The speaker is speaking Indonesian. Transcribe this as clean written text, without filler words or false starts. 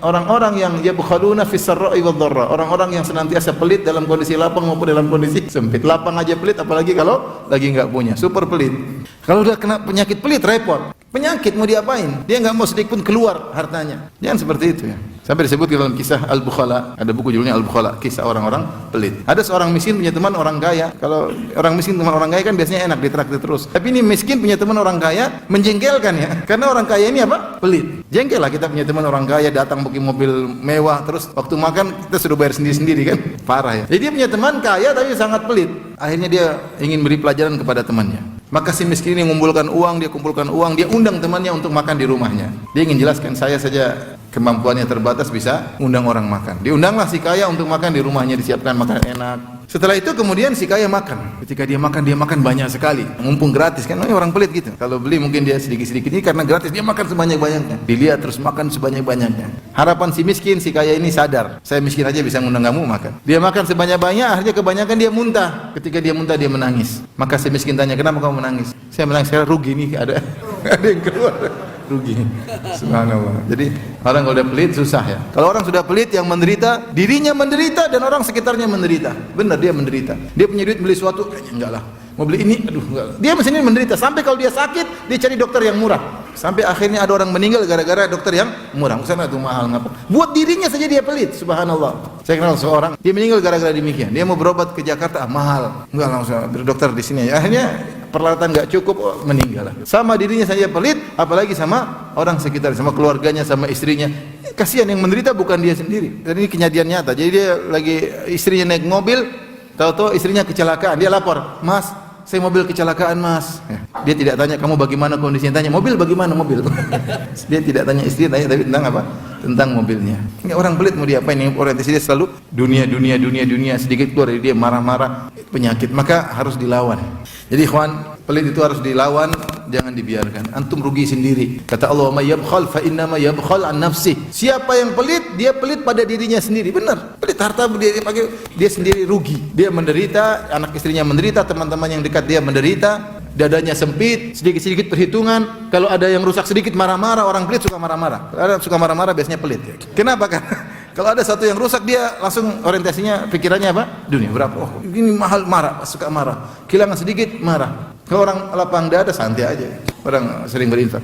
orang-orang yang yabkhaluna fis sarra'i wad dharra, orang-orang yang senantiasa pelit dalam kondisi lapang maupun dalam kondisi sempit. Lapang aja pelit, apalagi kalau lagi enggak punya, super pelit. Kalau udah kena penyakit pelit repot. Penyakit mau diapain? Dia enggak mau sedikit pun keluar hartanya. Jangan seperti itu ya. Sampai disebut dalam kisah Al-Bukhala, ada buku judulnya Al-Bukhala, kisah orang-orang pelit. Ada seorang miskin punya teman orang kaya. Kalau orang miskin teman orang kaya kan biasanya enak ditraktir terus. Tapi ini miskin punya teman orang kaya, menjengkelkan ya. Karena orang kaya ini apa? Pelit. Jengkel lah kita punya teman orang kaya datang pakai mobil mewah, terus waktu makan kita sudah bayar sendiri-sendiri kan. Parah ya. Jadi dia punya teman kaya tapi sangat pelit. Akhirnya dia ingin beri pelajaran kepada temannya. Maka si miskin ini mengumpulkan uang, dia undang temannya untuk makan di rumahnya. Dia ingin jelaskan, saya saja kemampuannya terbatas bisa undang orang makan. Diundanglah si kaya untuk makan di rumahnya, disiapkan makanan enak. Setelah itu kemudian si kaya makan. Ketika dia makan banyak sekali. Mumpung gratis kan, orang pelit gitu. Kalau beli mungkin dia sedikit-sedikit, ini karena gratis dia makan sebanyak-banyaknya. Dilihat terus makan sebanyak-banyaknya. Harapan si miskin, si kaya ini sadar, saya miskin aja bisa ngundang kamu makan. Dia makan sebanyak-banyak, akhirnya kebanyakan dia muntah. Ketika dia muntah dia menangis. Maka si miskin tanya, kenapa kamu menangis? Saya menangis karena rugi nih, ada yang keluar. Rugi. Subhanallah. Jadi orang kalau udah pelit susah ya. Kalau orang sudah pelit, yang menderita dirinya menderita dan orang sekitarnya menderita. Benar, dia menderita. Dia punya duit beli sesuatu, enggak lah. Mau beli ini, aduh enggak lah. Dia mesin ini menderita. Sampai kalau dia sakit, dia cari dokter yang murah. Sampai akhirnya ada orang meninggal gara-gara dokter yang murah. Sana itu mahal ngapa? Buat dirinya saja dia pelit. Subhanallah. Saya kenal seorang, dia meninggal gara-gara demikian. Dia mau berobat ke Jakarta, mahal. Enggak langsung dokter di sini. Akhirnya peralatan enggak cukup, meninggal. Sama dirinya saja pelit, apalagi sama orang sekitar, sama keluarganya, sama istrinya. Kasihan yang menderita bukan dia sendiri. Dan ini kejadian nyata. Jadi dia lagi istrinya naik mobil, tahu-tahu istrinya kecelakaan. Dia lapor, "Mas, saya mobil kecelakaan, Mas." Dia tidak tanya kamu bagaimana kondisinya, tanya mobil bagaimana mobil. Dia tidak tanya istri, tanya tapi tentang apa? Tentang mobilnya. Ini orang pelit mau diapain? Yang orientasi dia selalu dunia, sedikit keluar dari dia marah-marah, penyakit. Maka harus dilawan. Jadi ikhwan, pelit itu harus dilawan, jangan dibiarkan. Antum rugi sendiri. Kata Allah, "May yabkhal fa innama yabkhal an nafsi." Siapa yang pelit, dia pelit pada dirinya sendiri. Benar. Pelit harta dia sendiri rugi. Dia menderita, anak istrinya menderita, teman-teman yang dekat dia menderita, dadanya sempit, sedikit-sedikit perhitungan. Kalau ada yang rusak sedikit marah-marah, orang pelit suka marah-marah. Kalau ada suka marah-marah biasanya pelit. Kenapa kan? Kalau ada satu yang rusak dia langsung orientasinya pikirannya apa? Dunia berapa? Oh, ini mahal, marah, suka marah. Kehilangan sedikit marah. Kalau orang lapang dada santai aja. Orang sering berinfak.